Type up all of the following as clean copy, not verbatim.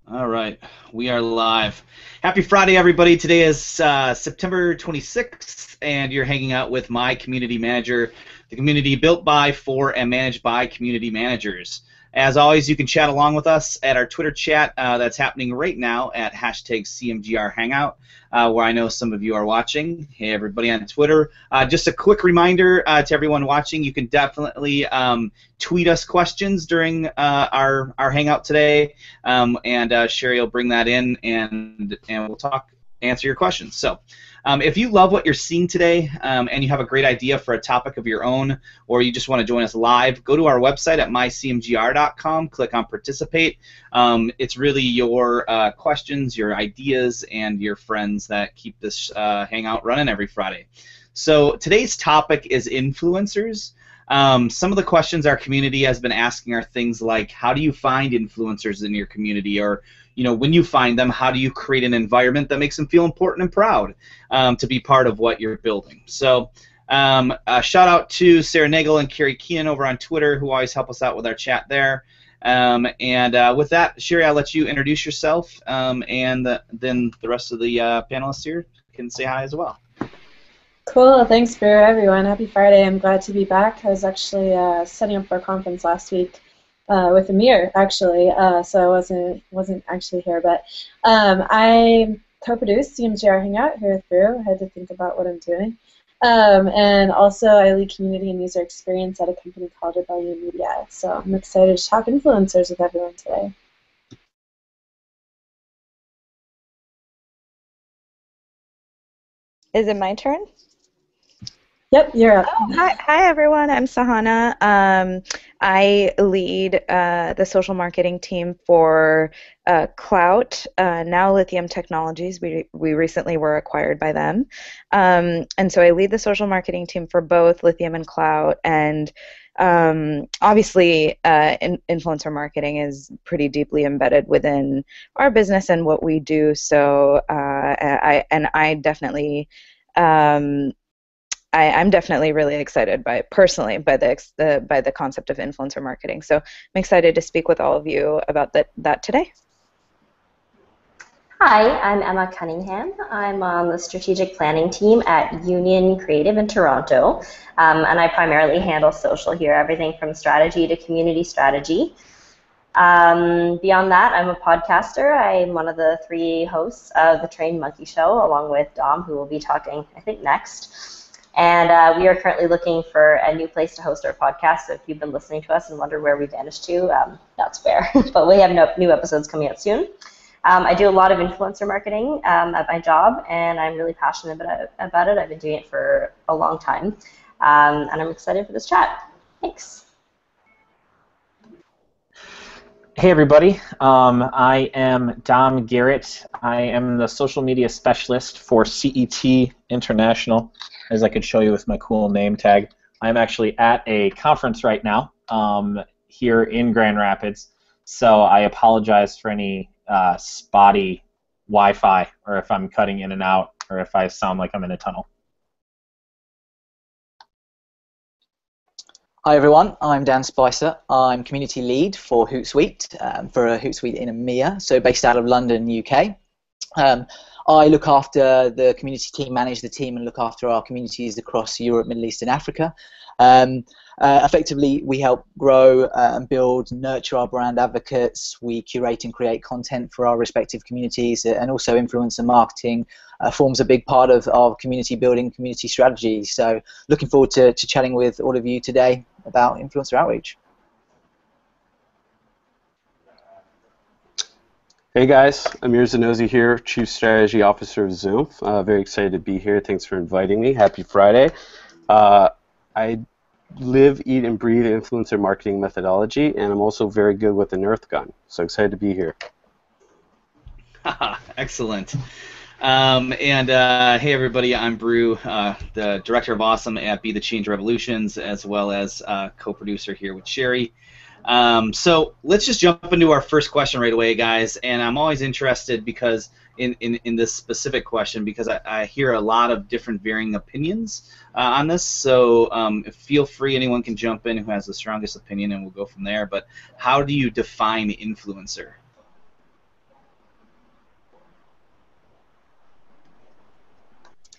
All right, we are live. Happy Friday, everybody. Today is September 26th, and you're hanging out with my community manager, the community built by, for, and managed by community managers. As always, you can chat along with us at our Twitter chat that's happening right now at hashtag CMGR Hangout, where I know some of you are watching. Hey, everybody on Twitter. Just a quick reminder to everyone watching, you can definitely tweet us questions during our Hangout today, and Sherry will bring that in, and we'll answer your questions. So if you love what you're seeing today and you have a great idea for a topic of your own, or you just want to join us live, go to our website at mycmgr.com, click on participate. It's really your questions, your ideas, and your friends that keep this Hangout running every Friday. So today's topic is influencers. Some of the questions our community has been asking are things like, how do you find influencers in your community? Or, when you find them, how do you create an environment that makes them feel important and proud to be part of what you're building? So a shout out to Sarah Nagel and Carrie Keenan over on Twitter, who always help us out with our chat there. And with that, Sherry, I'll let you introduce yourself, and then the rest of the panelists here can say hi as well. Cool. Thanks for everyone. Happy Friday. I'm glad to be back. I was actually setting up for a conference last week with Amir, actually, so I wasn't actually here. But I co-produced CMGR Hangout here with Brew. I had to think about what I'm doing. And also I lead community and user experience at a company called Rebellion Media. So I'm excited to talk influencers with everyone today. Is it my turn? Yep, you're up. Oh, hi everyone. I'm Sahana. I lead the social marketing team for Clout, now Lithium Technologies. We recently were acquired by them. And so I lead the social marketing team for both Lithium and Clout. And obviously, influencer marketing is pretty deeply embedded within our business and what we do. So I definitely... I'm definitely really excited personally by the concept of influencer marketing. So I'm excited to speak with all of you about that today. Hi, I'm Emma Cunningham. I'm on the strategic planning team at Union Creative in Toronto, and I primarily handle social here, everything from strategy to community strategy. Beyond that, I'm a podcaster. I'm one of the 3 hosts of the Trained Monkey Show, along with Dom, who will be talking, I think, next. And we are currently looking for a new place to host our podcast. So if you've been listening to us and wonder where we vanished to, that's fair. But we have new episodes coming out soon. I do a lot of influencer marketing at my job, and I'm really passionate about it. I've been doing it for a long time, and I'm excited for this chat. Thanks. Hey everybody, I am Dom Garrett. I am the social media specialist for CET International, as I could show you with my cool name tag. I'm actually at a conference right now here in Grand Rapids, so I apologize for any spotty Wi-Fi, or if I'm cutting in and out, or if I sound like I'm in a tunnel. Hi everyone, I'm Dan Spicer. I'm community lead for Hootsuite, for Hootsuite in EMEA, so based out of London, UK. I look after the community team, manage the team, and look after our communities across Europe, Middle East, and Africa. Effectively, we help grow and build, nurture our brand advocates. We curate and create content for our respective communities, and also influencer marketing forms a big part of our community building, community strategy. So looking forward to chatting with all of you today about influencer outreach. Hey guys, Amir Zanozi here, Chief Strategy Officer of Zoom. Very excited to be here. Thanks for inviting me. Happy Friday. I live, eat, and breathe influencer marketing methodology, and I'm also very good with an earth gun. So excited to be here. Excellent. Hey everybody, I'm Brew, the Director of Awesome at Be the Change Revolutions, as well as co-producer here with Sherry. So let's just jump into our first question right away, guys. And I'm always interested because in this specific question, because I hear a lot of different varying opinions on this. So feel free, anyone can jump in who has the strongest opinion, and we'll go from there. But how do you define influencer?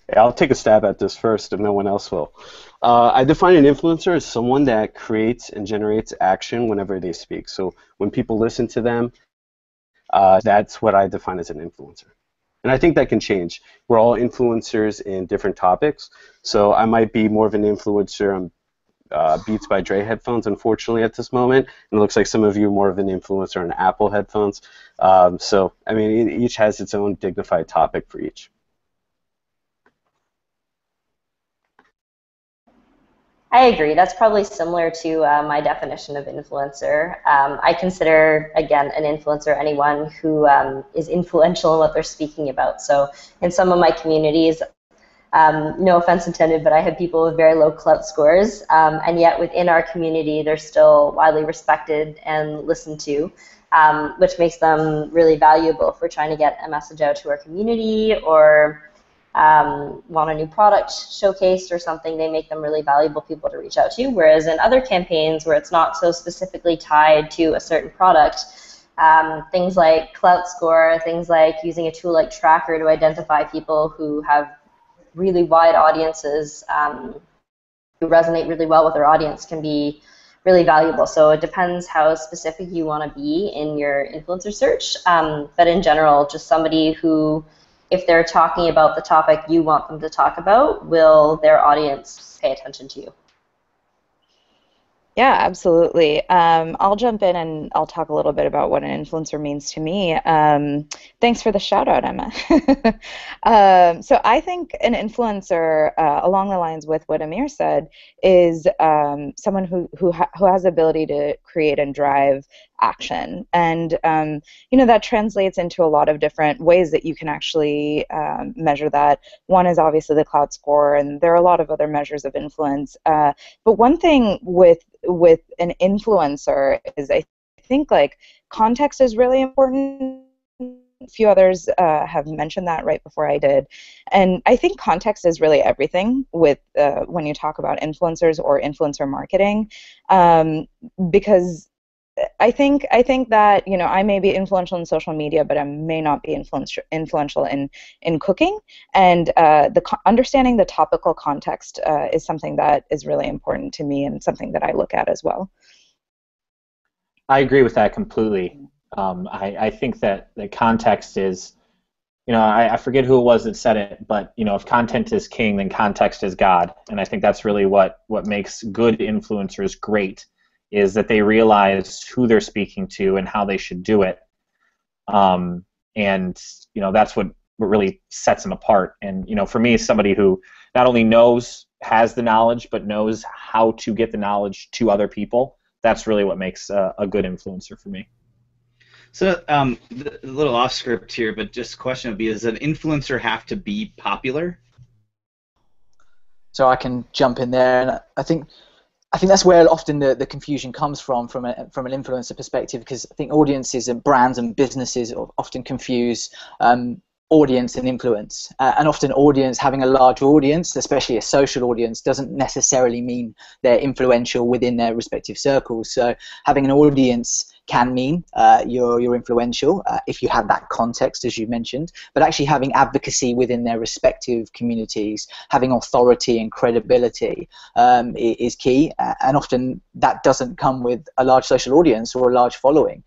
Yeah, I'll take a stab at this first if no one else will. I define an influencer as someone that creates and generates action whenever they speak. So when people listen to them, that's what I define as an influencer. And I think that can change. We're all influencers in different topics. So I might be more of an influencer on Beats by Dre headphones, unfortunately, at this moment. And it looks like some of you are more of an influencer on Apple headphones. So, I mean, each has its own dignified topic for each. I agree. That's probably similar to my definition of influencer. I consider, again, an influencer anyone who is influential in what they're speaking about. So in some of my communities, no offense intended, but I have people with very low clout scores, and yet within our community, they're still widely respected and listened to, which makes them really valuable if we're trying to get a message out to our community or want a new product showcased or something. They make them really valuable people to reach out to. Whereas in other campaigns where it's not so specifically tied to a certain product, things like clout score, things like using a tool like Tracker to identify people who have really wide audiences, who resonate really well with their audience, can be really valuable. So it depends how specific you want to be in your influencer search. But in general, just somebody who, if they're talking about the topic you want them to talk about, will their audience pay attention to you? Yeah, absolutely. I'll jump in and I'll talk a little bit about what an influencer means to me. Thanks for the shout out, Emma. So I think an influencer, along the lines with what Amir said, is someone who has the ability to create and drive action. And you know, that translates into a lot of different ways that you can actually measure that. One is obviously the clout score, and there are a lot of other measures of influence. But one thing with an influencer is, I think, like, context is really important. A few others have mentioned that right before I did, and I think context is really everything with when you talk about influencers or influencer marketing, because I think that, you know, I may be influential in social media, but I may not be influential in cooking. And understanding the topical context is something that is really important to me and something that I look at as well. I agree with that completely. I think that the context is, you know, I forget who it was that said it, but, you know, if content is king, then context is God. And I think that's really what makes good influencers great, is that they realize who they're speaking to and how they should do it. And, you know, that's what really sets them apart. And, you know, for me, somebody who not only has the knowledge, but knows how to get the knowledge to other people, that's really what makes a good influencer for me. So a little off script here, but just a question would be, does an influencer have to be popular? So I can jump in there, and I think that's where often the confusion comes from an influencer perspective, because I think audiences and brands and businesses often confuse audience and influence. And often having a large audience, especially a social audience, doesn't necessarily mean they're influential within their respective circles. So having an audience can mean you're influential if you have that context, as you mentioned, but actually having advocacy within their respective communities, having authority and credibility is key, and often that doesn't come with a large social audience or a large following,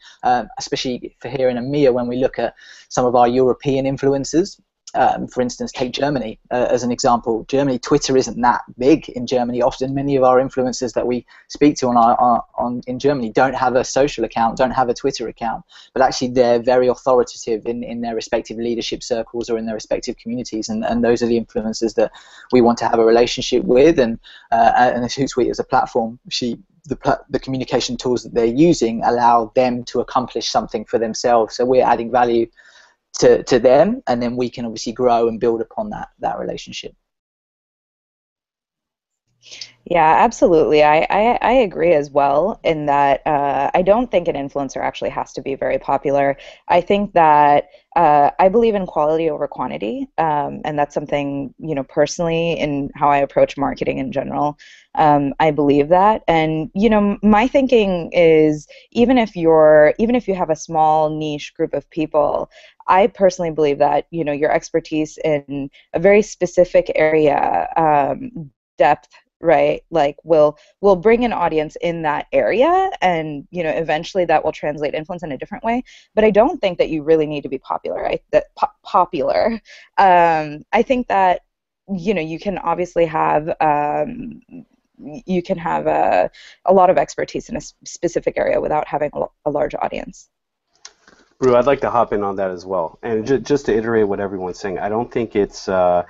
especially for here in EMEA when we look at some of our European influencers. For instance, take Germany as an example. Germany, Twitter isn't that big in Germany. Often many of our influencers that we speak to in Germany don't have a social account, don't have a Twitter account, but actually they're very authoritative in their respective leadership circles or in their respective communities, and those are the influencers that we want to have a relationship with. And Hootsuite as a platform, the communication tools that they're using allow them to accomplish something for themselves. So we're adding value to them, and then we can obviously grow and build upon that relationship. Yeah, absolutely. I agree as well in that I don't think an influencer actually has to be very popular. I think that I believe in quality over quantity, and that's something, personally in how I approach marketing in general. I believe that, and my thinking is even if you have a small niche group of people, I personally believe that your expertise in a very specific area, depth, right, like will bring an audience in that area, and eventually that will translate influence in a different way. But I don't think that you really need to be popular, right? Popular. I think that you can obviously have a lot of expertise in a specific area without having a large audience. Brew, I'd like to hop in on that as well. And just to iterate what everyone's saying, I don't think it's how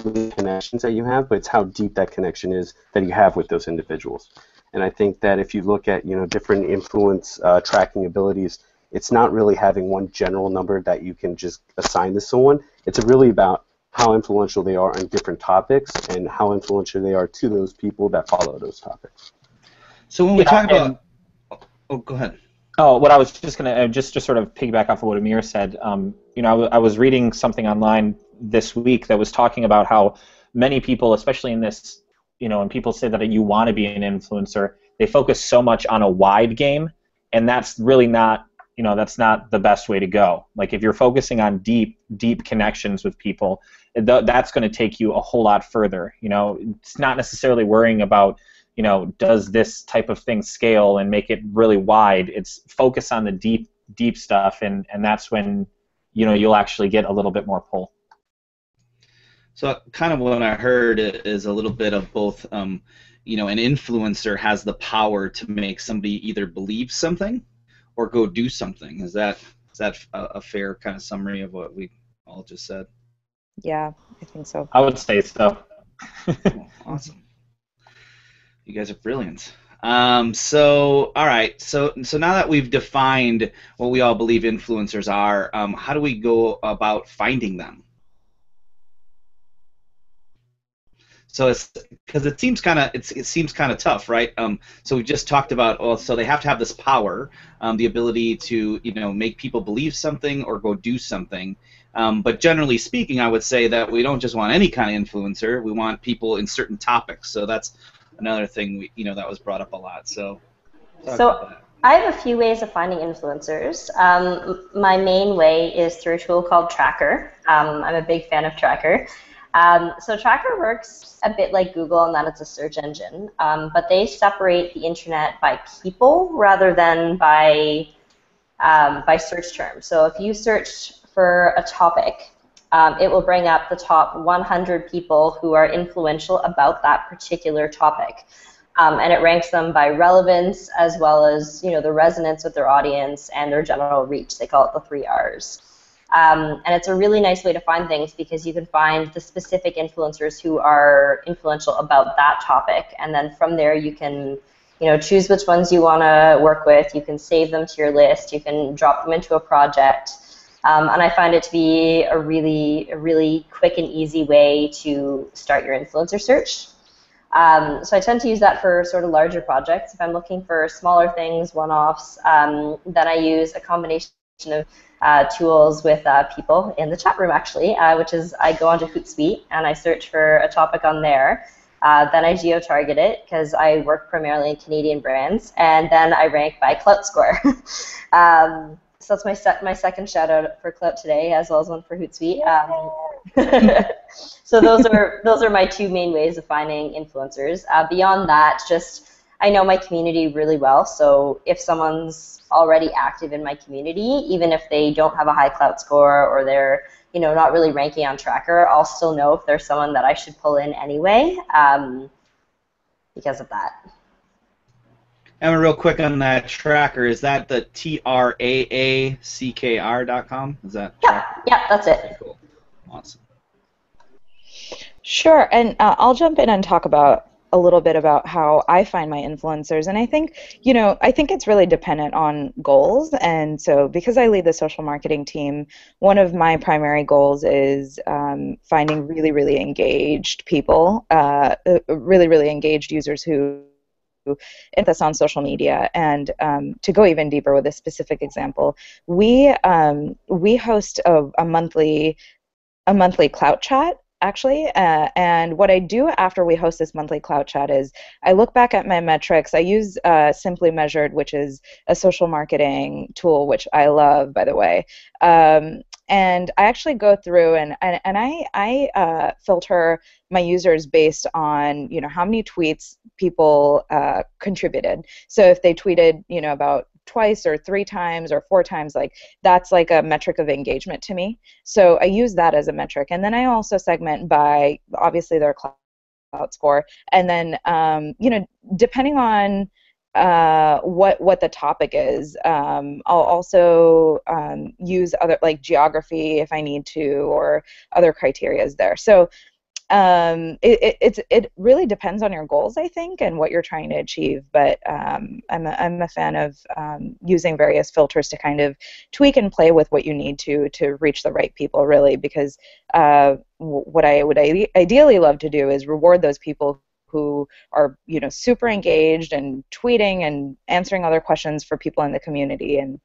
many connections that you have, but it's how deep that connection is that you have with those individuals. And I think that if you look at different influence tracking abilities, it's not really having one general number that you can just assign to someone. It's really about how influential they are on different topics and how influential they are to those people that follow those topics. So when we talk about, oh, go ahead. Oh, what I was just going to just sort of piggyback off of what Amir said. I was reading something online this week that was talking about how many people, especially in this, when people say that you want to be an influencer, they focus so much on a wide game, and that's really not, that's not the best way to go. Like if you're focusing on deep connections with people, that's going to take you a whole lot further. It's not necessarily worrying about does this type of thing scale and make it really wide. It's focus on the deep stuff, and that's when you'll actually get a little bit more pull. So kind of what I heard is a little bit of both. An influencer has the power to make somebody either believe something or go do something. Is that a fair kind of summary of what we all just said? Yeah, I think so. I would say so. Cool. Awesome. You guys are brilliant. So, all right. So now that we've defined what we all believe influencers are, how do we go about finding them? So it's because it seems kind of tough, right? So we just talked about, so they have to have this power, the ability to make people believe something or go do something. But generally speaking, I would say that we don't just want any kind of influencer. We want people in certain topics. So that's another thing that was brought up a lot. So I have a few ways of finding influencers. My main way is through a tool called Tracker. I'm a big fan of Tracker. So Tracker works a bit like Google in that it's a search engine, but they separate the internet by people rather than by search terms. So if you search for a topic, it will bring up the top 100 people who are influential about that particular topic. And it ranks them by relevance as well as the resonance with their audience and their general reach. They call it the 3 Rs. And it's a really nice way to find things because you can find the specific influencers who are influential about that topic. And then from there you can choose which ones you want to work with. You can save them to your list. You can drop them into a project. And I find it to be a really quick and easy way to start your influencer search. So I tend to use that for sort of larger projects. If I'm looking for smaller things, one-offs, then I use a combination of tools with people in the chat room, actually, which is I go onto Hootsuite and I search for a topic on there. Then I geo-target it because I work primarily in Canadian brands, and then I rank by clout score. So that's my second shout out for Clout today, as well as one for Hootsuite. So those are my two main ways of finding influencers. Beyond that, just I know my community really well. So if someone's already active in my community, even if they don't have a high clout score or they're not really ranking on Tracker, I'll still know if there's someone that I should pull in anyway because of that. And real quick on that Tracker, is that the TRAACKR.com? Is that? Yeah, that's it. Okay, cool. Awesome. Sure, and I'll jump in and talk about a little bit about how I find my influencers, and I think, I think it's really dependent on goals. And so, because I lead the social marketing team, one of my primary goals is finding really, really engaged people, really, really engaged users who and this on social media. And to go even deeper with a specific example, we host a monthly clout chat, actually, and what I do after we host this monthly clout chat is I look back at my metrics. I use Simply Measured, which is a social marketing tool, which I love, by the way. And I actually go through and I filter my users based on how many tweets people contributed. So if they tweeted about twice or 3 times or 4 times, like that's like a metric of engagement to me. So I use that as a metric, and then I also segment by obviously their clout score, and then depending on what the topic is, I'll also use other, like geography if I need to, or other criterias there. So it really depends on your goals, I think, and what you're trying to achieve. But I'm a fan of using various filters to kind of tweak and play with what you need to reach the right people, really, because what I would ideally love to do is reward those people who are super engaged and tweeting and answering other questions for people in the community, and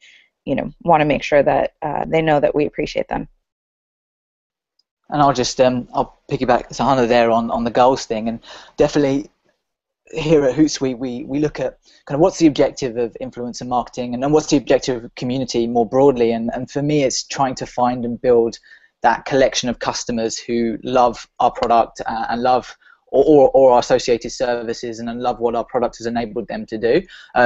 want to make sure that they know that we appreciate them. And I'll just I'll piggyback Sahana there on the goals thing, and definitely here at Hootsuite we look at kind of what's the objective of influencer marketing, and then what's the objective of community more broadly, and for me it's trying to find and build that collection of customers who love our product and love or our associated services, and love what our product has enabled them to do.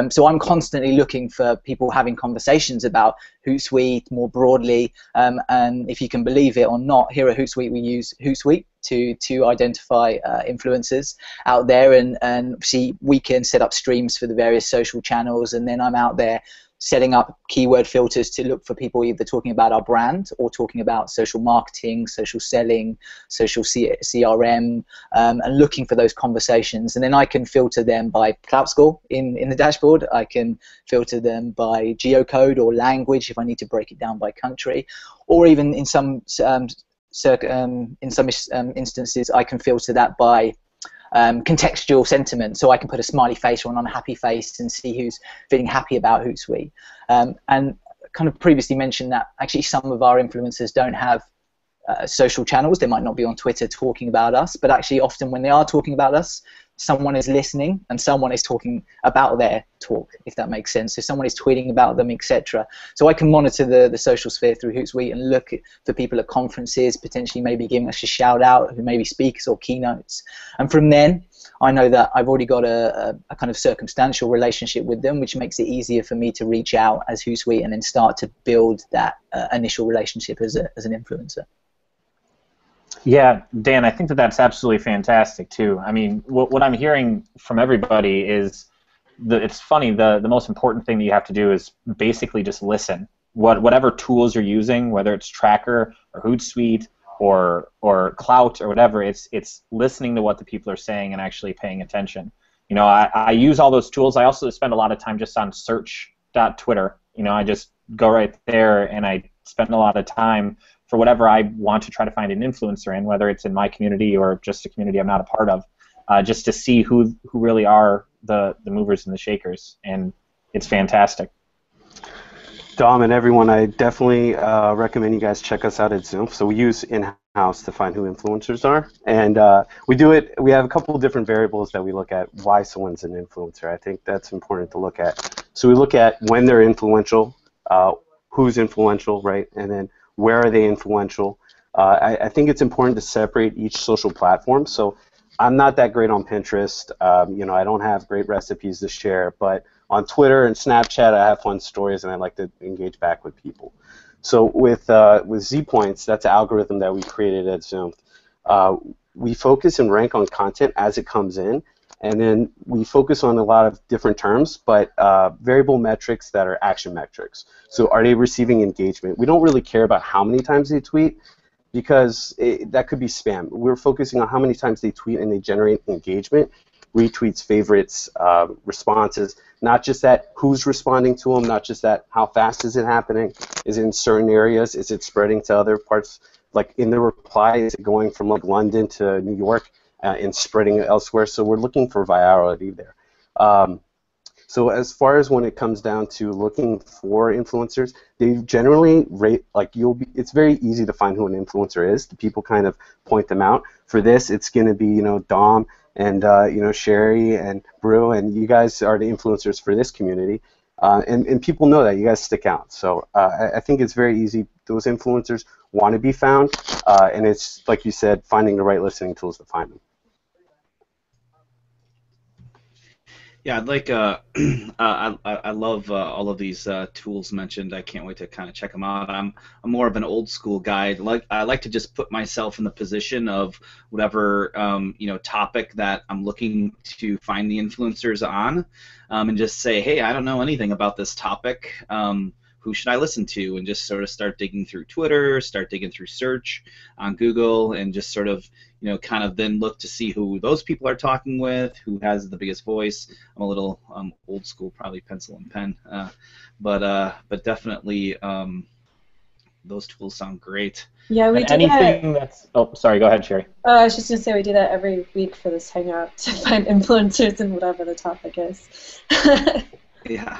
So I'm constantly looking for people having conversations about Hootsuite more broadly, and if you can believe it or not, here at Hootsuite we use Hootsuite to identify influencers out there, and see, we can set up streams for the various social channels, and then I'm out there setting up keyword filters to look for people either talking about our brand or talking about social marketing, social selling, social CRM, and looking for those conversations. And then I can filter them by clout score in the dashboard. I can filter them by geocode or language if I need to break it down by country, or even in some instances I can filter that by contextual sentiment, so I can put a smiley face or an unhappy face and see who's feeling happy about Hootsuite. And kind of previously mentioned that actually some of our influencers don't have social channels. They might not be on Twitter talking about us, but actually often when they are talking about us, someone is listening and someone is talking about their talk, if that makes sense. So someone is tweeting about them, etc. So I can monitor the social sphere through Hootsuite and look for people at conferences, potentially maybe giving us a shout out, who may be speakers or keynotes. And from then, I know that I've already got a kind of circumstantial relationship with them, which makes it easier for me to reach out as Hootsuite and then start to build that initial relationship as an influencer. Yeah, Dan, I think that's absolutely fantastic too. I mean, what I'm hearing from everybody is it's funny. The most important thing that you have to do is basically just listen. Whatever tools you're using, whether it's Tracker or Hootsuite or Clout or whatever, it's listening to what the people are saying and actually paying attention. I use all those tools. I also spend a lot of time just on search.twitter. I just go right there and I spend a lot of time for whatever I want to try to find an influencer in, whether it's in my community or just a community I'm not a part of, just to see who really are the movers and the shakers, and it's fantastic. Dom and everyone, I definitely recommend you guys check us out at Zoom. So we use in-house to find who influencers are, and we have a couple of different variables that we look at why someone's an influencer. I think that's important to look at. So we look at when they're influential, who's influential, right, and then where are they influential. I think it's important to separate each social platform. So I'm not that great on Pinterest. I don't have great recipes to share, but on Twitter and Snapchat, I have fun stories, and I like to engage back with people. So with Z-Points, that's an algorithm that we created at Zoom. We focus and rank on content as it comes in, and then we focus on a lot of different terms, but variable metrics that are action metrics. So are they receiving engagement? We don't really care about how many times they tweet, because that could be spam. We're focusing on how many times they tweet and they generate engagement, retweets, favorites, responses. Not just that who's responding to them, not just that how fast is it happening, is it in certain areas, is it spreading to other parts, like in the reply, is it going from like London to New York and spreading elsewhere? So we're looking for virality there. So as far as when it comes down to looking for influencers, they generally rate, like it's very easy to find who an influencer is. The people kind of point them out. For this, it's going to be, you know, Dom and, you know, Sherry and Brew, and you guys are the influencers for this community. And people know that. You guys stick out. So I think it's very easy. Those influencers want to be found, and it's, like you said, finding the right listening tools to find them. Yeah, I'd like I love all of these tools mentioned. I can't wait to kind of check them out. I'm more of an old school guy. I like to just put myself in the position of whatever you know, topic that I'm looking to find the influencers on, and just say, hey, I don't know anything about this topic. Who should I listen to? And just sort of start digging through Twitter, start digging through search on Google, and just sort of, you know, kind of then look to see who those people are talking with, who has the biggest voice. I'm a little old school, probably pencil and pen, but definitely those tools sound great. Yeah, we do anything that. that's. Oh, sorry. Go ahead, Sherry. I was just gonna say we do that every week for this Hangout to find influencers in whatever the topic is. Yeah.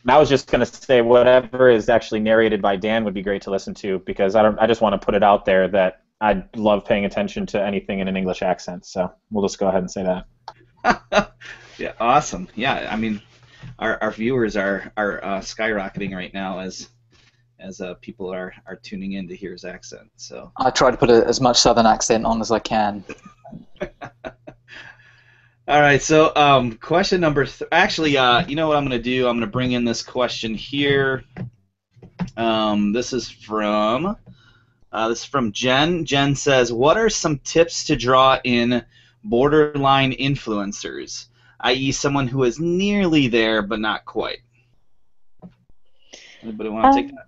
And I was just going to say whatever is actually narrated by Dan would be great to listen to, because I just want to put it out there that I love paying attention to anything in an English accent. So we'll just go ahead and say that. Yeah, awesome. Yeah, I mean, our viewers are skyrocketing right now as people are tuning in to hear his accent. So I try to put as much Southern accent on as I can. All right, so question number actually, you know what I'm going to do? I'm going to bring in this question here. This is from Jen. Jen says, what are some tips to draw in borderline influencers, i.e. someone who is nearly there but not quite? Anybody want to take that?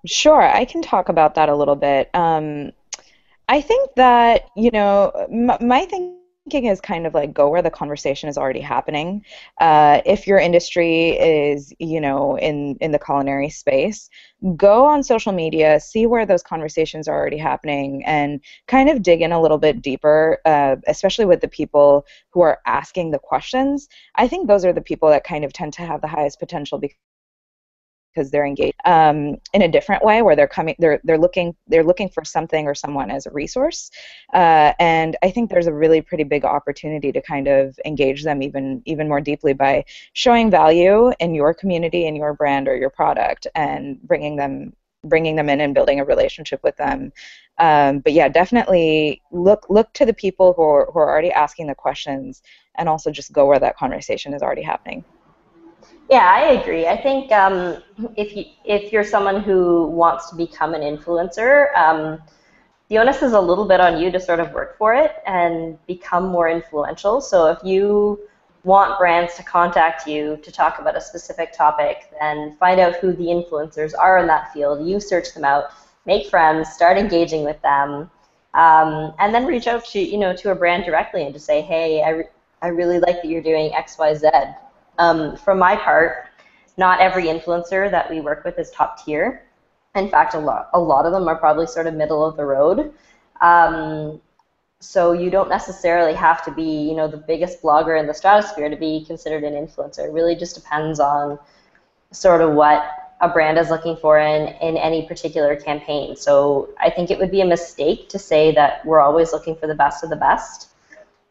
Sure, I can talk about that a little bit. I think that, you know, my thinking is kind of like go where the conversation is already happening. If your industry is, you know, in the culinary space, go on social media, see where those conversations are already happening, and kind of dig in a little bit deeper, especially with the people who are asking the questions. I think those are the people that kind of tend to have the highest potential because they're engaged in a different way, where they're looking for something or someone as a resource, and I think there's a really pretty big opportunity to kind of engage them even more deeply by showing value in your community and your brand or your product, and bringing them in and building a relationship with them. But yeah, definitely look to the people who are already asking the questions, and also just go where that conversation is already happening. Yeah, I agree. I think if you're someone who wants to become an influencer, the onus is a little bit on you to sort of work for it and become more influential. So if you want brands to contact you to talk about a specific topic, then find out who the influencers are in that field. You search them out, make friends, start engaging with them, and then reach out to a brand directly and just say, hey, I really like that you're doing X, Y, Z. From my part, not every influencer that we work with is top tier. In fact, a lot of them are probably sort of middle of the road. So you don't necessarily have to be, the biggest blogger in the stratosphere to be considered an influencer. It really just depends on sort of what a brand is looking for in any particular campaign. So I think it would be a mistake to say that we're always looking for the best of the best.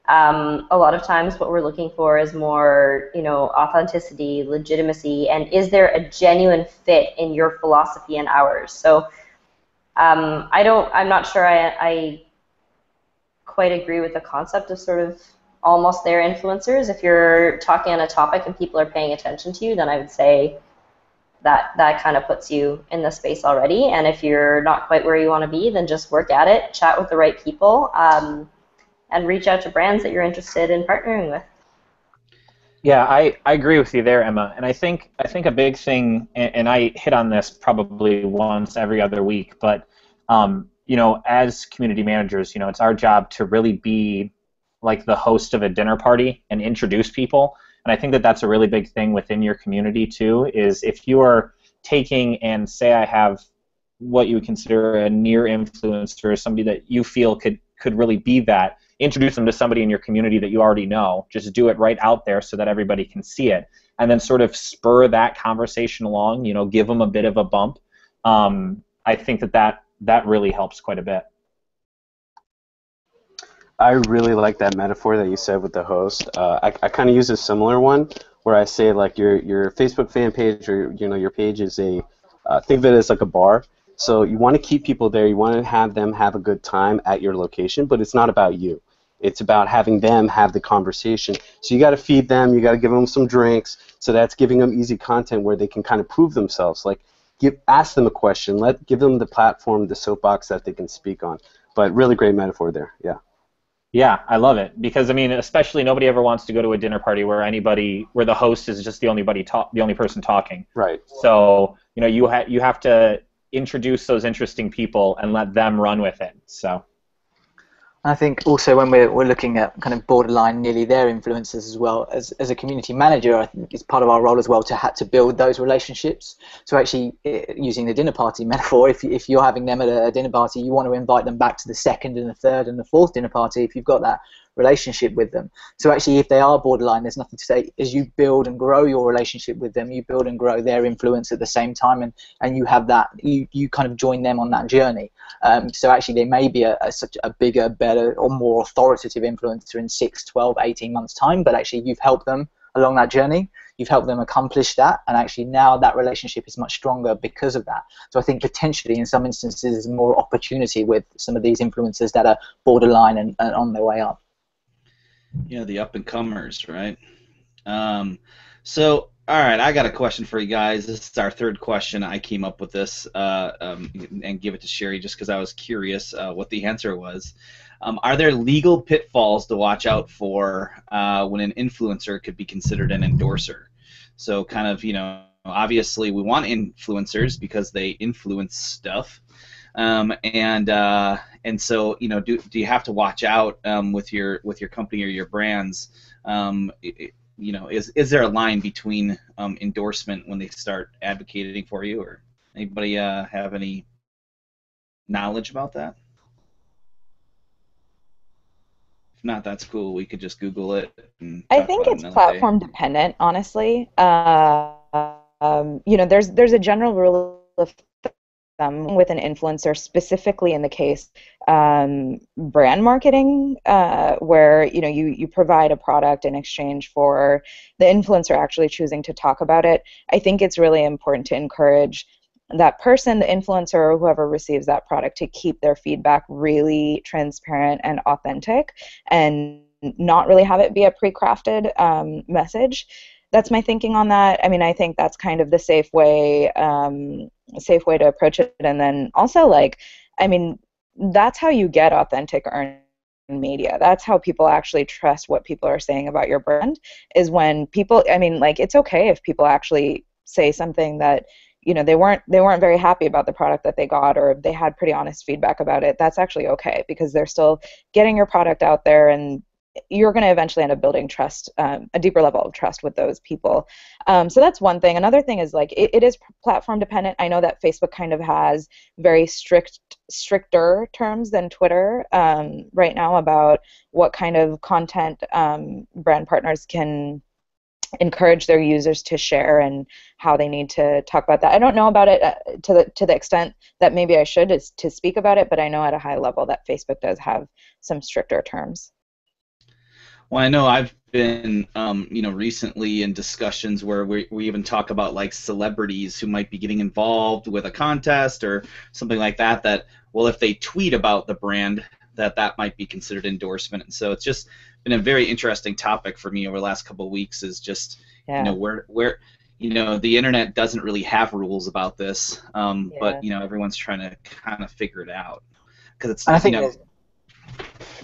A lot of times what we're looking for is more, authenticity, legitimacy, and is there a genuine fit in your philosophy and ours? So I'm not sure I quite agree with the concept of sort of almost there influencers. If you're talking on a topic and people are paying attention to you, then I would say that kind of puts you in the space already. And if you're not quite where you want to be, then just work at it, chat with the right people, and reach out to brands that you're interested in partnering with. Yeah, I agree with you there, Emma. And I think a big thing, and I hit on this probably once every other week, but as community managers, it's our job to really be like the host of a dinner party and introduce people. And I think that that's a really big thing within your community too, is if you are taking and say I have what you would consider a near influencer, somebody that you feel could really be that, introduce them to somebody in your community that you already know. Just do it right out there so that everybody can see it, and then sort of spur that conversation along, give them a bit of a bump. I think that really helps quite a bit. I really like that metaphor that you said with the host. I kind of use a similar one where I say like your Facebook fan page or your page is think of it as like a bar. So you want to keep people there. You want to have them have a good time at your location, but it's not about you. It's about having them have the conversation. So you got to feed them. You got to give them some drinks. So that's giving them easy content where they can kind of prove themselves. Like ask them a question. Give them the platform, the soapbox that they can speak on. But really great metaphor there. Yeah. Yeah, I love it because especially nobody ever wants to go to a dinner party where the host is just the only person talking. Right. So you have to introduce those interesting people and let them run with it. So. I think also when we're looking at kind of borderline nearly their influencers as well, as a community manager, I think it's part of our role as well to build those relationships. So actually, using the dinner party metaphor, if you're having them at a dinner party, you want to invite them back to the second and the third and the fourth dinner party if you've got that relationship with them. So actually, if they are borderline, there's nothing to say. As you build and grow your relationship with them, you build and grow their influence at the same time, and you have that, you kind of join them on that journey. So actually, they may be such a bigger, better, or more authoritative influencer in 6, 12, 18 months' time, but actually you've helped them along that journey. You've helped them accomplish that, and actually now that relationship is much stronger because of that. So I think potentially in some instances there's more opportunity with some of these influencers that are borderline and on their way up. Yeah, the up-and-comers, right? So, all right, I got a question for you guys. This is our third question. I came up with this and give it to Sherry just because I was curious what the answer was. Are there legal pitfalls to watch out for when an influencer could be considered an endorser? So kind of, obviously we want influencers because they influence stuff. And so do you have to watch out with your company or your brands? Is there a line between endorsement when they start advocating for you, or anybody have any knowledge about that? If not, that's cool. We could just Google it. And I talk think about it it's another platform day. dependent, honestly. There's a general rule of thumb with an influencer, specifically in the case brand marketing, where you provide a product in exchange for the influencer actually choosing to talk about it. I think it's really important to encourage that person, the influencer, or whoever receives that product, to keep their feedback really transparent and authentic, and not really have it be a pre-crafted message. That's my thinking on that. I mean, I think that's kind of the safe way to approach it. And then also, that's how you get authentic earned media. That's how people actually trust what people are saying about your brand, is when people, it's okay if people actually say something that they weren't very happy about the product that they got, or they had pretty honest feedback about it. That's actually okay, because they're still getting your product out there, and you're going to eventually end up building trust, a deeper level of trust with those people. So that's one thing. Another thing is it is platform dependent. I know that Facebook kind of has very stricter terms than Twitter right now about what kind of content brand partners can encourage their users to share and how they need to talk about that. I don't know about it to the extent that maybe I should, is to speak about it, but I know at a high level that Facebook does have some stricter terms. Well, I know I've been, recently in discussions where we even talk about like celebrities who might be getting involved with a contest or something like that. That, well, if they tweet about the brand, that might be considered endorsement. And so it's just been a very interesting topic for me over the last couple of weeks. Is just where the internet doesn't really have rules about this, but everyone's trying to kind of figure it out, because it's I think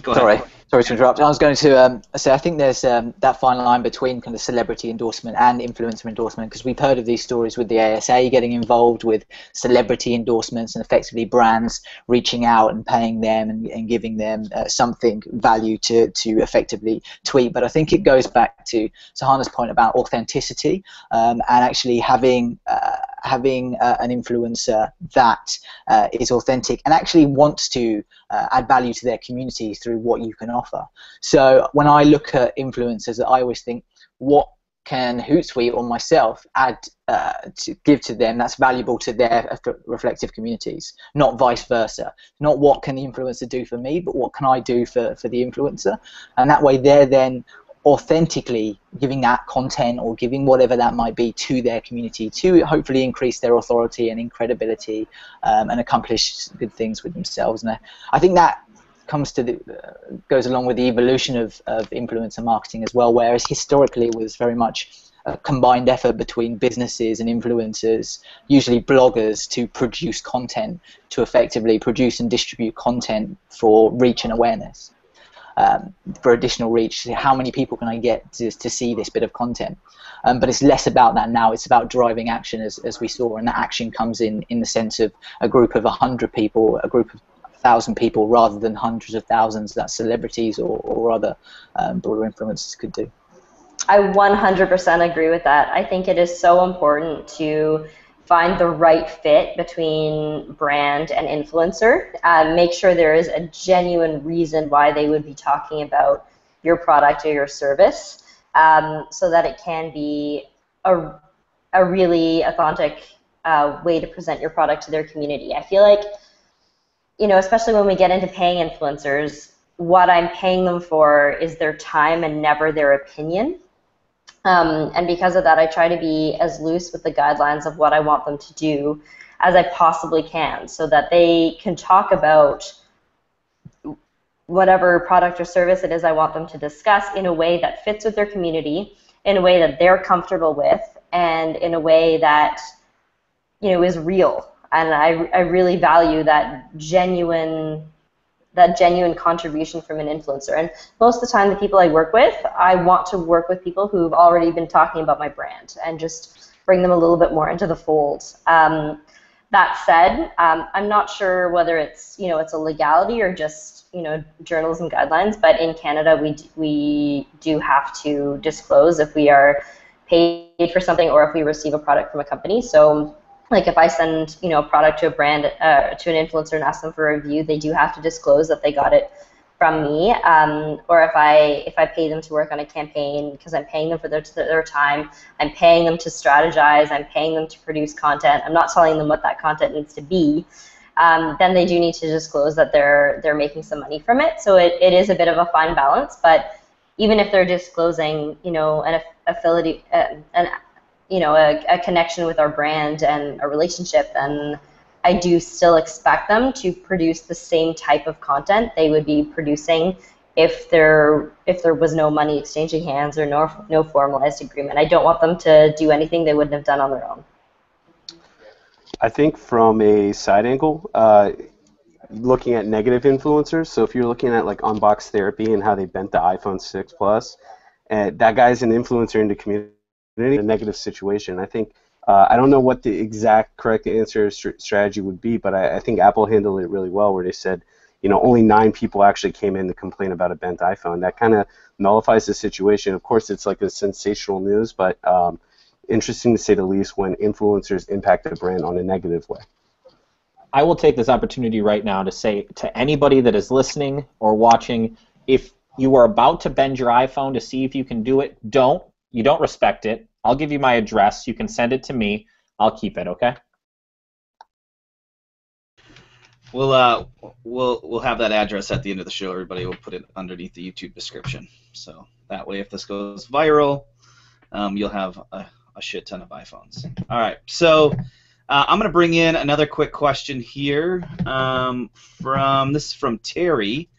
go ahead. Sorry to interrupt. I was going to say I think there's that fine line between kind of celebrity endorsement and influencer endorsement, because we've heard of these stories with the ASA getting involved with celebrity endorsements and effectively brands reaching out and paying them and giving them something value to effectively tweet. But I think it goes back to Sahana's point about authenticity and actually having an influencer that is authentic and actually wants to add value to their community through what you can offer. So when I look at influencers, I always think, what can Hootsuite or myself add to give to them that's valuable to their reflective communities, not vice versa. Not what can the influencer do for me, but what can I do for the influencer. And that way they're then authentically giving that content or giving whatever that might be to their community to hopefully increase their authority and credibility and accomplish good things with themselves. And I think that comes to goes along with the evolution of influencer marketing as well, whereas historically it was very much a combined effort between businesses and influencers, usually bloggers, to produce content, to effectively produce and distribute content for reach and awareness. For additional reach, how many people can I get to see this bit of content? But it's less about that now. It's about driving action, as we saw, and that action comes in the sense of a group of 100 people, a group of 1,000 people, rather than hundreds of thousands that celebrities or other broader influencers could do. I 100% agree with that. I think it is so important to find the right fit between brand and influencer. Make sure there is a genuine reason why they would be talking about your product or your service, so that it can be a really authentic way to present your product to their community. I feel like, especially when we get into paying influencers, what I'm paying them for is their time and never their opinion. And because of that, I try to be as loose with the guidelines of what I want them to do as I possibly can, so that they can talk about whatever product or service it is I want them to discuss in a way that fits with their community, in a way that they're comfortable with, and in a way that is real. And I really value that genuine contribution from an influencer. And most of the time, the people I work with, I want to work with people who've already been talking about my brand and just bring them a little bit more into the fold. That said, I'm not sure whether it's a legality or just journalism guidelines, but in Canada we do have to disclose if we are paid for something or if we receive a product from a company. So, like, if I send a product to a brand, to an influencer and ask them for a review, they do have to disclose that they got it from me. Or if I pay them to work on a campaign, because I'm paying them for their time, I'm paying them to strategize, I'm paying them to produce content, I'm not telling them what that content needs to be, then they do need to disclose that they're making some money from it. So it is a bit of a fine balance, but even if they're disclosing, an affiliate, a connection with our brand and a relationship, then I do still expect them to produce the same type of content they would be producing if there was no money exchanging hands or no formalized agreement. I don't want them to do anything they wouldn't have done on their own. I think from a side angle, looking at negative influencers, so if you're looking at like Unbox Therapy and how they bent the iPhone 6 Plus, that guy's an influencer in the community, in a negative situation. I think, I don't know what the exact correct answer strategy would be, but I think Apple handled it really well, where they said, only 9 people actually came in to complain about a bent iPhone. That kind of nullifies the situation. Of course, it's like a sensational news, but interesting to say the least when influencers impact a brand on a negative way. I will take this opportunity right now to say to anybody that is listening or watching, if you are about to bend your iPhone to see if you can do it, don't. You don't respect it. I'll give you my address. You can send it to me. I'll keep it, okay? We'll have that address at the end of the show. Everybody will put it underneath the YouTube description. So that way, if this goes viral, you'll have a shit ton of iPhones. All right. So I'm going to bring in another quick question here. This is from Terry.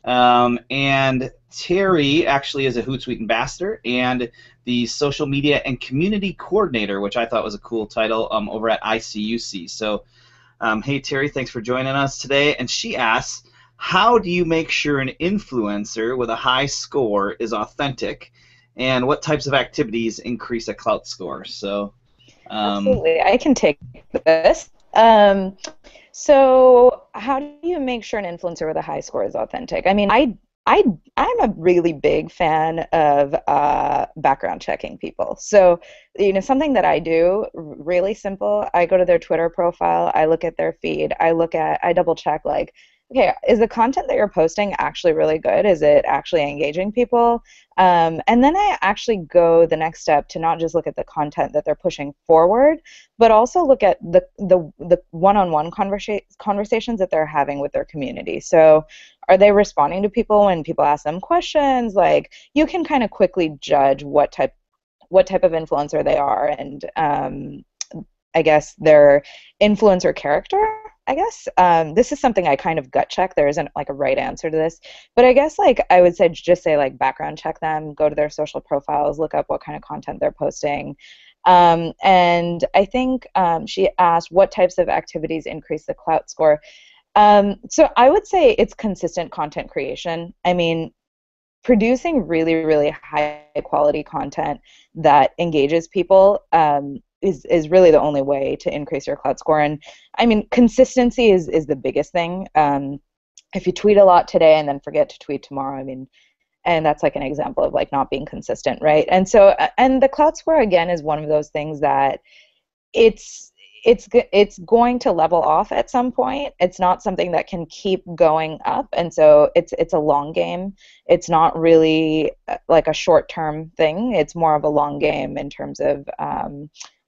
And Terry actually is a Hootsuite ambassador and the social media and community coordinator, which I thought was a cool title, over at ICUC. So, hey Terry, thanks for joining us today. And she asks, how do you make sure an influencer with a high score is authentic, and what types of activities increase a clout score? So, Absolutely, I can take this. So how do you make sure an influencer with a high score is authentic? I mean, I'm a really big fan of background checking people. So, something that I do really simple. I go to their Twitter profile. I look at their feed. I double check, like, okay, is the content that you're posting actually really good? Is it actually engaging people? And then I actually go the next step to not just look at the content that they're pushing forward, but also look at the one-on-one conversations that they're having with their community. So are they responding to people when people ask them questions? Like, you can kind of quickly judge what type of influencer they are, and I guess their influencer character. I guess this is something I kind of gut check. There isn't like a right answer to this, but I guess like I would say just say like background check them, go to their social profiles, look up what kind of content they're posting. And I think she asked what types of activities increase the clout score. So I would say it's consistent content creation. I mean, producing really, really high quality content that engages people is really the only way to increase your clout score. And I mean, consistency is the biggest thing. If you tweet a lot today and then forget to tweet tomorrow, I mean, and that's like an example of like not being consistent, right? And so, and the clout score again is one of those things that it's going to level off at some point. It's not something that can keep going up, and so it's a long game. It's not really like a short-term thing. It's more of a long game in terms of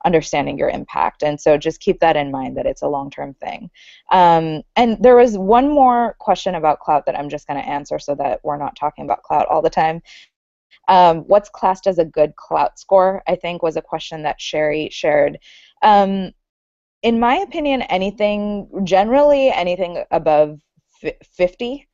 understanding your impact, and so just keep that in mind, that it's a long-term thing. And there was one more question about clout that I'm just going to answer so that we're not talking about clout all the time. What's classed as a good clout score, I think, was a question that Sherry shared. In my opinion, generally anything above 50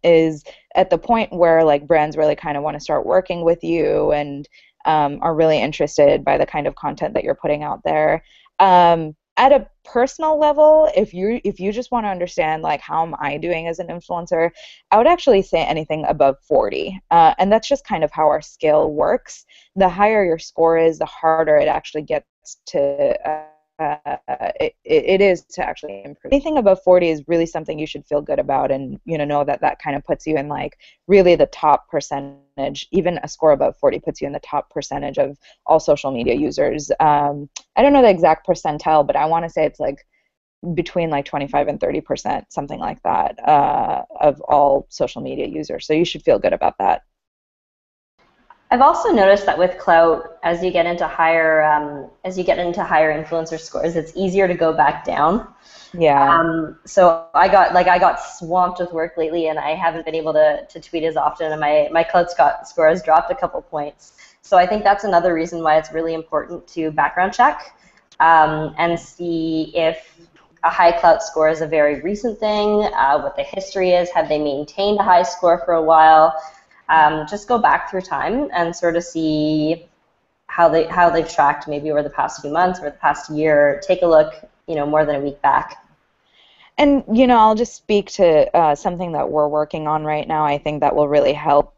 is at the point where like brands really kind of want to start working with you and are really interested by the kind of content that you're putting out there. At a personal level, if you just want to understand like how am I doing as an influencer, I would actually say anything above 40, and that's just kind of how our scale works. The higher your score is, the harder it actually gets to it is to actually improve. Anything above 40 is really something you should feel good about, and know that kind of puts you in like really the top percentage. Even a score above 40 puts you in the top percentage of all social media users. I don't know the exact percentile, but I want to say it's like between like 25 and 30%, something like that, of all social media users. So you should feel good about that. I've also noticed that with clout, as you get into higher influencer scores, it's easier to go back down. Yeah. So I got swamped with work lately, and I haven't been able to tweet as often, and my clout score has dropped a couple points. So I think that's another reason why it's really important to background check and see if a high clout score is a very recent thing, what the history is, have they maintained a high score for a while. Just go back through time and sort of see how they've tracked maybe over the past few months or the past year. Take a look, more than a week back. And I'll just speak to something that we're working on right now. I think that will really help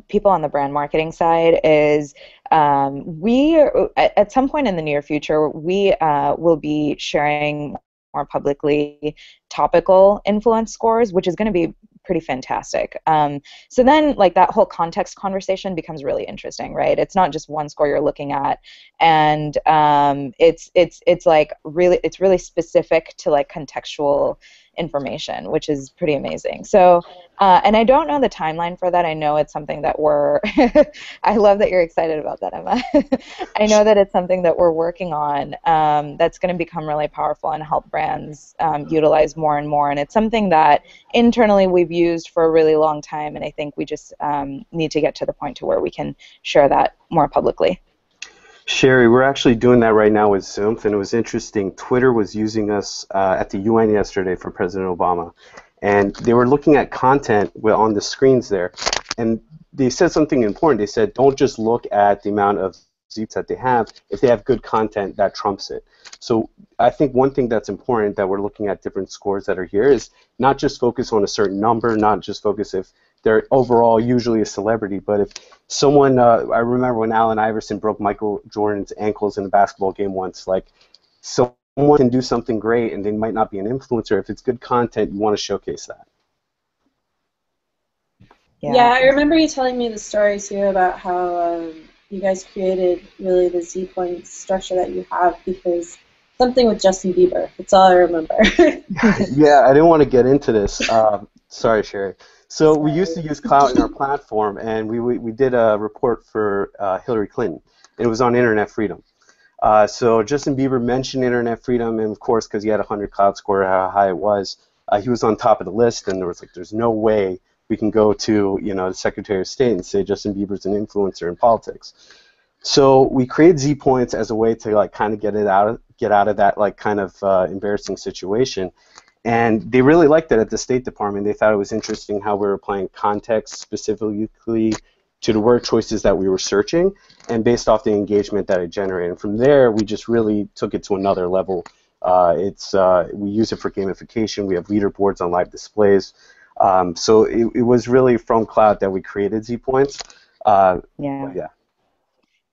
people on the brand marketing side. Is we at some point in the near future we will be sharing more publicly topical influence scores, which is going to be pretty fantastic. So then like that whole context conversation becomes really interesting, right? It's not just one score you're looking at, and it's like really specific to like contextual information, which is pretty amazing. So and I don't know the timeline for that. I know it's something that we're I love that you're excited about that, Emma. I know that it's something that we're working on that's going to become really powerful and help brands utilize more and more, and it's something that internally we've used for a really long time, and I think we just need to get to the point to where we can share that more publicly. Sherry, we're actually doing that right now with Zoom, and it was interesting. Twitter was using us at the UN yesterday for President Obama, and they were looking at content on the screens there, and they said something important. They said, don't just look at the amount of pursuits that they have, if they have good content, that trumps it. So I think one thing that's important that we're looking at different scores that are here is not just focus on a certain number, not just focus if they're overall usually a celebrity, but if someone, I remember when Allen Iverson broke Michael Jordan's ankles in a basketball game once, like someone can do something great and they might not be an influencer. If it's good content, you want to showcase that. Yeah, I remember you telling me the story too about how you guys created really the Z points structure that you have because something with Justin Bieber. That's all I remember. Yeah, I didn't want to get into this. Sorry, Sherry. So we used to use Clout in our platform, and we did a report for Hillary Clinton, and it was on internet freedom. So Justin Bieber mentioned internet freedom, and of course, because he had a 100 Clout score, how high it was, he was on top of the list, and there was like, there's no way we can go to, you know, the Secretary of State and say Justin Bieber's an influencer in politics. So we created Z points as a way to like kind of get out of that like kind of embarrassing situation, and they really liked it at the State Department. They thought it was interesting how we were applying context specifically to the word choices that we were searching, and based off the engagement that it generated. And from there, we just really took it to another level. We use it for gamification. We have leaderboards on live displays. So it was really from Cloud that we created Z points. Yeah.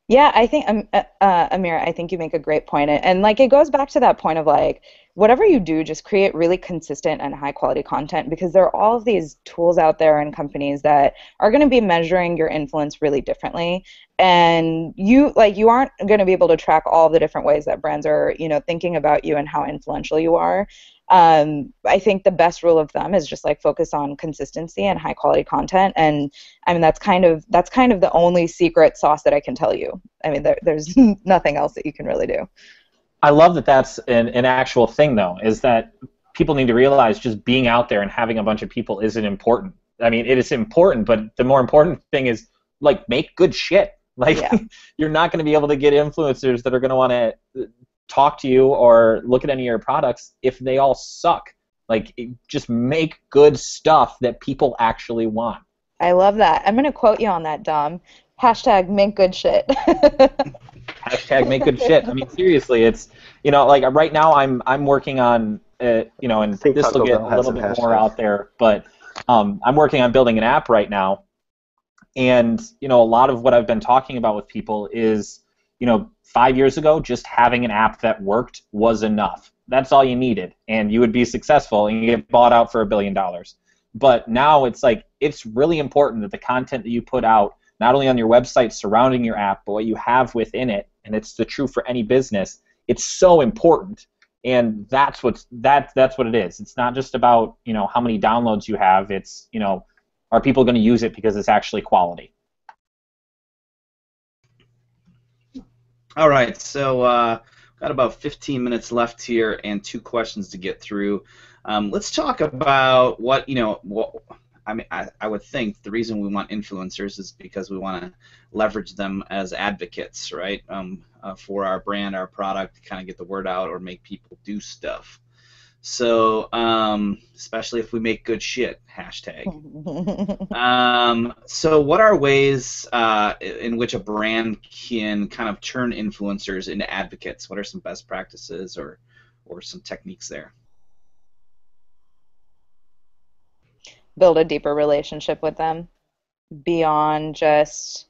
Yeah, I think, Amir, I think you make a great point. And like, it goes back to that point of like, whatever you do, just create really consistent and high quality content, because there are all of these tools out there and companies that are going to be measuring your influence really differently. And you aren't going to be able to track all the different ways that brands are, you know, thinking about you and how influential you are. I think the best rule of thumb is just like focus on consistency and high quality content, and I mean that's kind of the only secret sauce that I can tell you. I mean there's nothing else that you can really do. I love that that's an actual thing though, is that people need to realize just being out there and having a bunch of people isn't important. I mean it is important, but the more important thing is like make good shit. Like you're not going to be able to get influencers that are going to want to talk to you or look at any of your products if they all suck. Like, just make good stuff that people actually want. I love that. I'm going to quote you on that, Dom. Hashtag make good shit. Hashtag make good shit. I mean, seriously, it's, you know, like right now I'm working on, you know, and this will get a little bit more out there, but I'm working on building an app right now. And, you know, a lot of what I've been talking about with people is, you know, 5 years ago, just having an app that worked was enough. That's all you needed, and you would be successful, and you get bought out for $1 billion. But now it's like, it's really important that the content that you put out, not only on your website surrounding your app, but what you have within it, and it's the true for any business, it's so important. And that's what it is. It's not just about, you know, how many downloads you have. It's, you know, are people going to use it because it's actually quality? All right, so got about 15 minutes left here and 2 questions to get through. Let's talk about what, you know, I mean, I would think the reason we want influencers is because we want to leverage them as advocates, right, for our brand, our product, to kind of get the word out or make people do stuff. So, especially if we make good shit, hashtag. So what are ways in which a brand can kind of turn influencers into advocates? What are some best practices or some techniques there? Build a deeper relationship with them beyond just,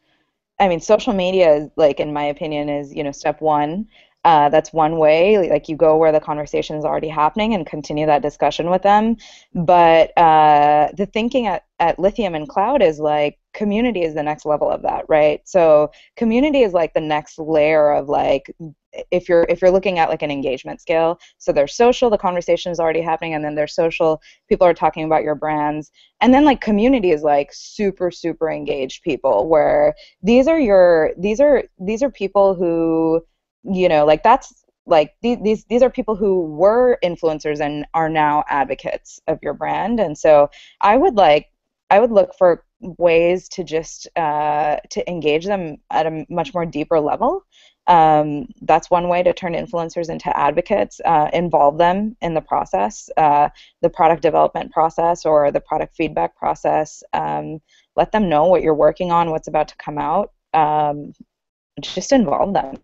I mean, social media, like, in my opinion, is, you know, step one. That's one way. Like, you go where the conversation is already happening and continue that discussion with them. But the thinking at Lithium and Cloud is like community is the next level of that, right? So community is like the next layer of, like, if you're looking at like an engagement scale. So there's social, the conversation is already happening, and then there's social, people are talking about your brands, and then like community is like super engaged people, where these are people who, you know, like, that's like these are people who were influencers and are now advocates of your brand. And so I would look for ways to just to engage them at a much more deeper level. That's one way to turn influencers into advocates. Involve them in the process, the product development process or the product feedback process. Let them know what you're working on, what's about to come out. just involve them.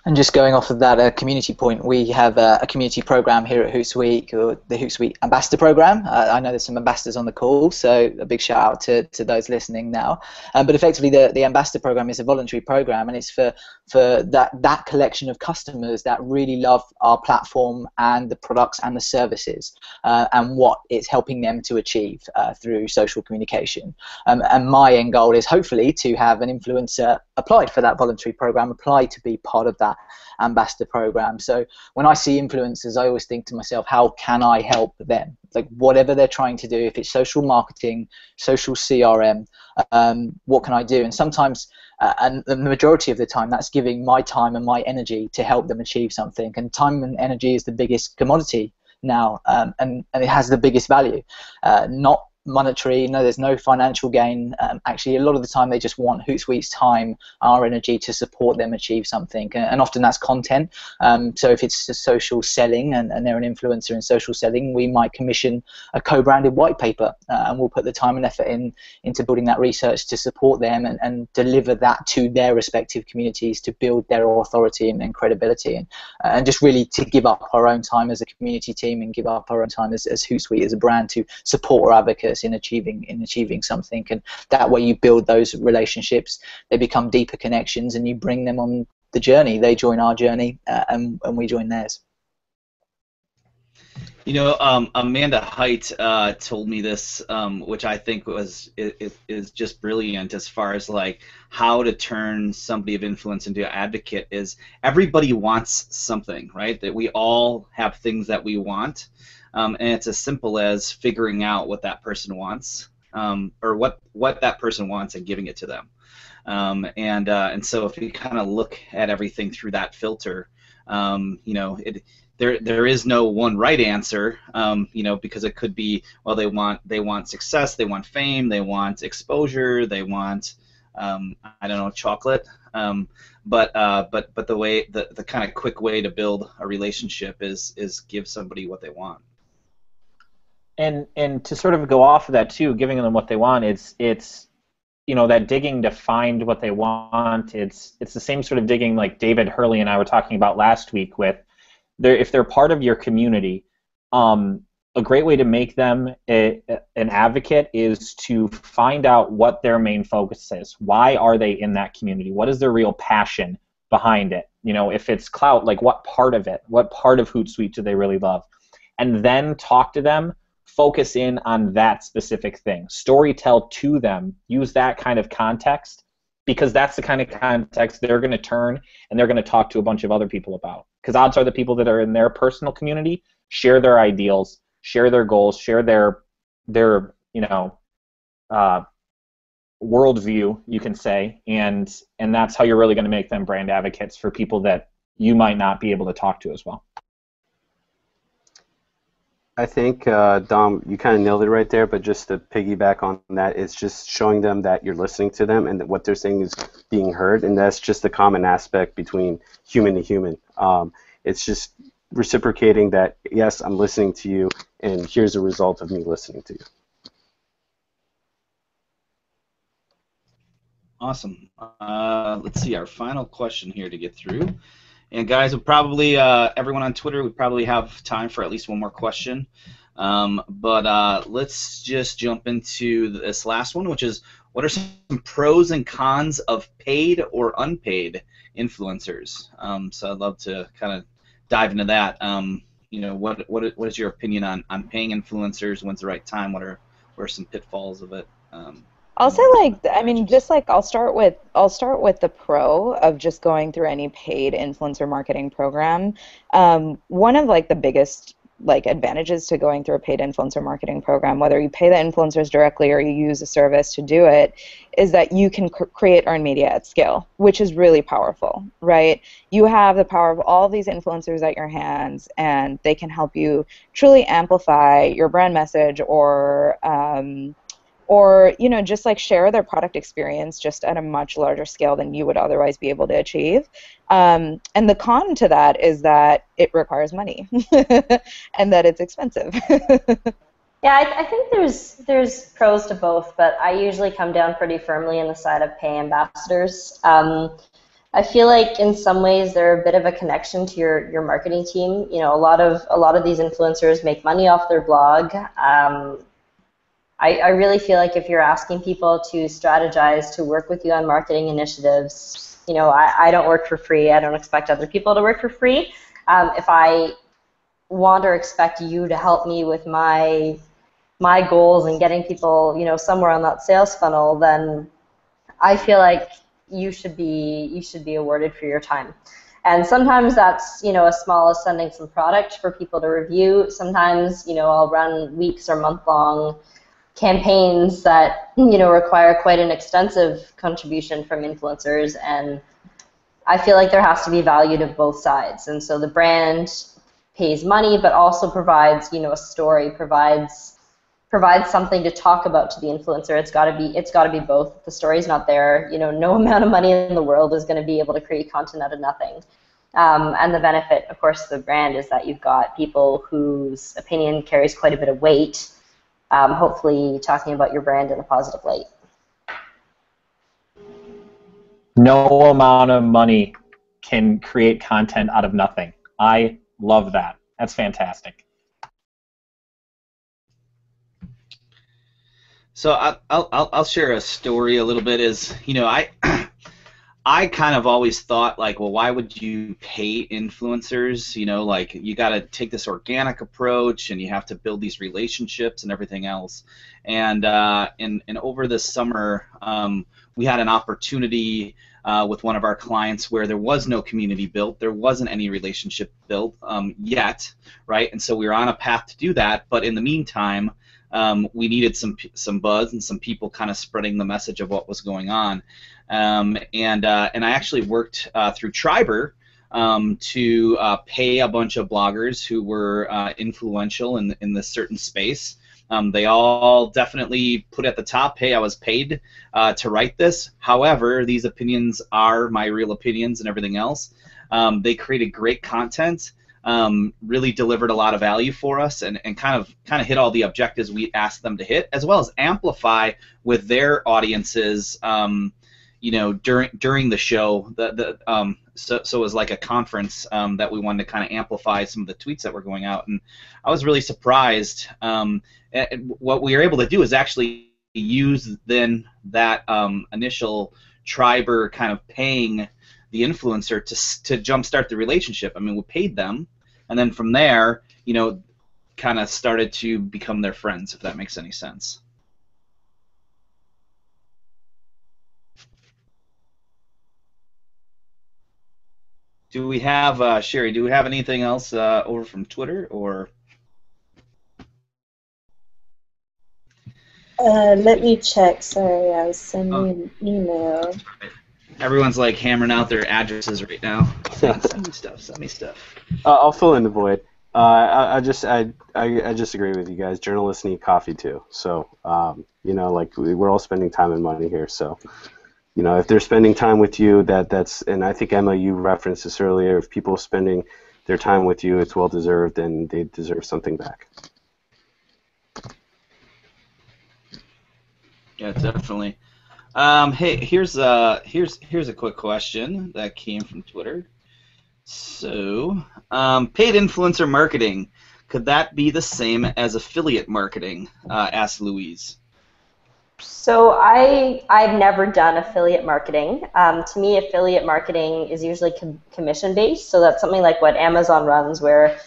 And just going off of that community point, we have a community program here at Hootsuite, or the Hootsuite Ambassador Program. I know there's some ambassadors on the call, so a big shout out to those listening now. But effectively, the Ambassador Program is a voluntary program, and it's for that collection of customers that really love our platform and the products and the services, and what it's helping them to achieve through social communication. And my end goal is hopefully to have an influencer applied for that voluntary program, applied to be part of that ambassador program. So when I see influencers, I always think to myself, how can I help them? Like whatever they're trying to do, if it's social marketing, social CRM, what can I do? And sometimes, and the majority of the time, that's giving my time and my energy to help them achieve something. And time and energy is the biggest commodity now, and it has the biggest value, not monetary. No, there's no financial gain. Actually, a lot of the time they just want Hootsuite's time, our energy to support them achieve something, and often that's content. So if it's social selling and they're an influencer in social selling, we might commission a co-branded white paper, and we'll put the time and effort into building that research to support them and deliver that to their respective communities to build their authority and credibility, and just really to give up our own time as a community team and give up our own time as Hootsuite as a brand to support our advocates in achieving something. And that way you build those relationships, they become deeper connections, and you bring them on the journey. They join our journey, and we join theirs. You know, Amanda Height told me this, which I think is just brilliant as far as like how to turn somebody of influence into an advocate. Is everybody wants something, right? That we all have things that we want. And it's as simple as figuring out what that person wants, or what that person wants, and giving it to them. And so if you kind of look at everything through that filter, you know, there is no one right answer, you know, because it could be, well, they want success, they want fame, they want exposure, they want I don't know, chocolate. But the kind of quick way to build a relationship is give somebody what they want. And to sort of go off of that too, giving them what they want, it's you know, that digging to find what they want. It's the same sort of digging like David Hurley and I were talking about last week with if they're part of your community. A great way to make them an advocate is to find out what their main focus is. Why are they in that community? What is their real passion behind it? You know, if it's clout, like what part of it? What part of Hootsuite do they really love? And then talk to them. Focus in on that specific thing. Storytell to them. Use that kind of context, because that's the kind of context they're going to turn and they're going to talk to a bunch of other people about. Because odds are the people that are in their personal community share their ideals, share their goals, share their you know, worldview, you can say, and that's how you're really going to make them brand advocates for people that you might not be able to talk to as well. I think, Dom, you kind of nailed it right there, but just to piggyback on that, it's just showing them that you're listening to them and that what they're saying is being heard, and that's just the common aspect between human to human. It's just reciprocating that, yes, I'm listening to you, and here's a result of me listening to you. Awesome. Let's see, our final question here to get through. And guys, we'll probably, everyone on Twitter, we probably have time for at least one more question. But let's just jump into this last one, which is, what are some pros and cons of paid or unpaid influencers? So I'd love to kind of dive into that. You know, what is your opinion on paying influencers? When's the right time? What are some pitfalls of it? I'll say, like, I mean, just like I'll start with the pro of just going through any paid influencer marketing program. One of like the biggest like advantages to going through a paid influencer marketing program, whether you pay the influencers directly or you use a service to do it, is that you can create earned media at scale, which is really powerful, right? You have the power of all these influencers at your hands, and they can help you truly amplify your brand message, or you know, just like share their product experience just at a much larger scale than you would otherwise be able to achieve. And the con to that is that it requires money and that it's expensive. Yeah, I think there's pros to both, but I usually come down pretty firmly on the side of pay ambassadors. I feel like in some ways they're a bit of a connection to your marketing team. You know, a lot of these influencers make money off their blog. I really feel like if you're asking people to strategize, to work with you on marketing initiatives, you know, I don't work for free. I don't expect other people to work for free. If I want or expect you to help me with my goals and getting people, you know, somewhere on that sales funnel, then I feel like you should be awarded for your time. And sometimes that's, you know, as small as sending some product for people to review. Sometimes, you know, I'll run weeks or month-long campaigns that, you know, require quite an extensive contribution from influencers, and I feel like there has to be value to both sides. And so the brand pays money, but also provides, you know, a story, provides something to talk about to the influencer. It's got to be both. If the story's not there, you know, no amount of money in the world is going to be able to create content out of nothing. And the benefit, of course, to the brand is that you've got people whose opinion carries quite a bit of weight, hopefully talking about your brand in a positive light. No amount of money can create content out of nothing. I love that. That's fantastic. So I'll share a story a little bit. Is, you know, I kind of always thought, like, well, why would you pay influencers? You know, like, you got to take this organic approach, and you have to build these relationships and everything else. And over this summer, we had an opportunity with one of our clients where there was no community built, there wasn't any relationship built yet, right? And so we were on a path to do that, but in the meantime, we needed some buzz and some people kind of spreading the message of what was going on. And I actually worked through Triber to pay a bunch of bloggers who were influential in this certain space. They all definitely put at the top, hey, I was paid to write this. However, these opinions are my real opinions and everything else. They created great content, really delivered a lot of value for us, and kind of hit all the objectives we asked them to hit, as well as amplify with their audiences. You know, during the show, so it was like a conference that we wanted to kind of amplify some of the tweets that were going out, and I was really surprised. What we were able to do is actually use then that initial Triber kind of paying the influencer to jumpstart the relationship. I mean, we paid them, and then from there, you know, kind of started to become their friends, if that makes any sense. Do we have, Sherry, do we have anything else over from Twitter, or? Let me check. Sorry, I was sending an email. Everyone's like hammering out their addresses right now. Send me stuff. I'll fill in the void. I just agree with you guys. Journalists need coffee too. So you know, like, we're all spending time and money here. So, you know, if they're spending time with you, that's, and I think, Emma, you referenced this earlier. If people are spending their time with you, it's well deserved, and they deserve something back. Yeah, definitely. Hey, here's a quick question that came from Twitter. So, paid influencer marketing, could that be the same as affiliate marketing? Asked Louise. So I've never done affiliate marketing. To me, affiliate marketing is usually commission based. So that's something like what Amazon runs, where,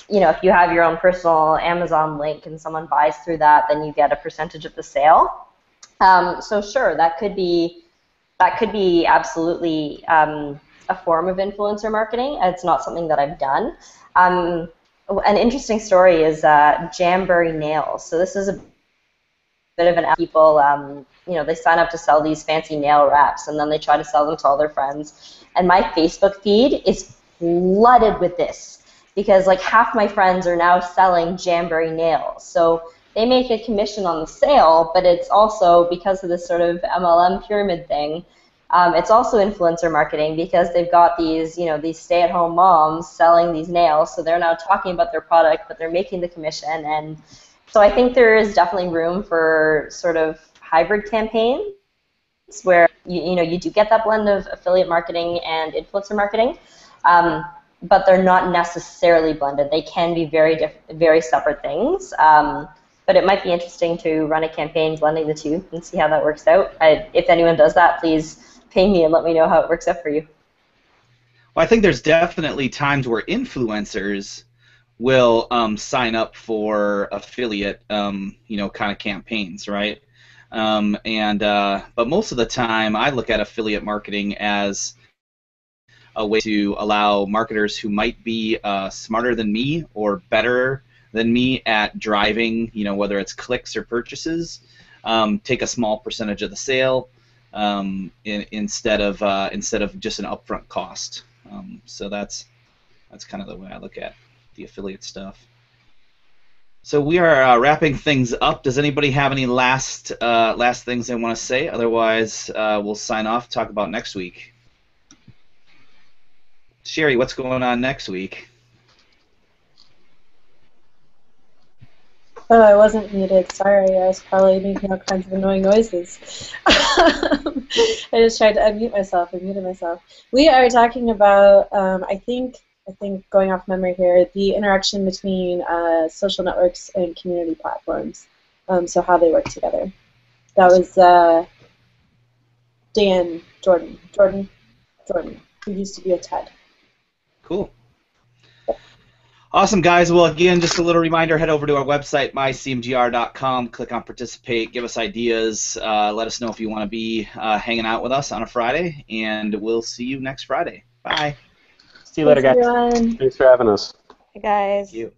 you know, if you have your own personal Amazon link and someone buys through that, then you get a percentage of the sale. So sure, that could be absolutely a form of influencer marketing. It's not something that I've done. An interesting story is Jamberry Nails. So this is a bit of an people, you know, they sign up to sell these fancy nail wraps, and then they try to sell them to all their friends. And my Facebook feed is flooded with this, because like half my friends are now selling Jamberry nails. So they make a commission on the sale, but it's also, because of this sort of MLM pyramid thing, it's also influencer marketing, because they've got these, you know, these stay-at-home moms selling these nails, so they're now talking about their product, but they're making the commission, and So I think there is definitely room for sort of hybrid campaigns where you do get that blend of affiliate marketing and influencer marketing, but they're not necessarily blended. They can be very separate things. But it might be interesting to run a campaign blending the two and see how that works out. If anyone does that, please ping me and let me know how it works out for you. Well, I think there's definitely times where influencers will sign up for affiliate, kind of campaigns, right? But most of the time, I look at affiliate marketing as a way to allow marketers who might be smarter than me or better than me at driving, whether it's clicks or purchases, take a small percentage of the sale instead of just an upfront cost. So that's kind of the way I look at the affiliate stuff. So we are wrapping things up. Does anybody have any last things they want to say? Otherwise, we'll sign off. Talk about next week. Sherry, what's going on next week? Oh, I wasn't muted. Sorry, I was probably making all kinds of annoying noises. I just tried to unmute myself. I muted myself. We are talking about, I think going off memory here, the interaction between social networks and community platforms. So how they work together. That was Jordan, who used to be a TED. Cool. Awesome, guys. Well, again, just a little reminder, head over to our website, mycmgr.com, click on Participate, give us ideas, let us know if you want to be hanging out with us on a Friday, and we'll see you next Friday. Bye. See you later, guys. Everyone. Thanks for having us. Hey guys. Thank you.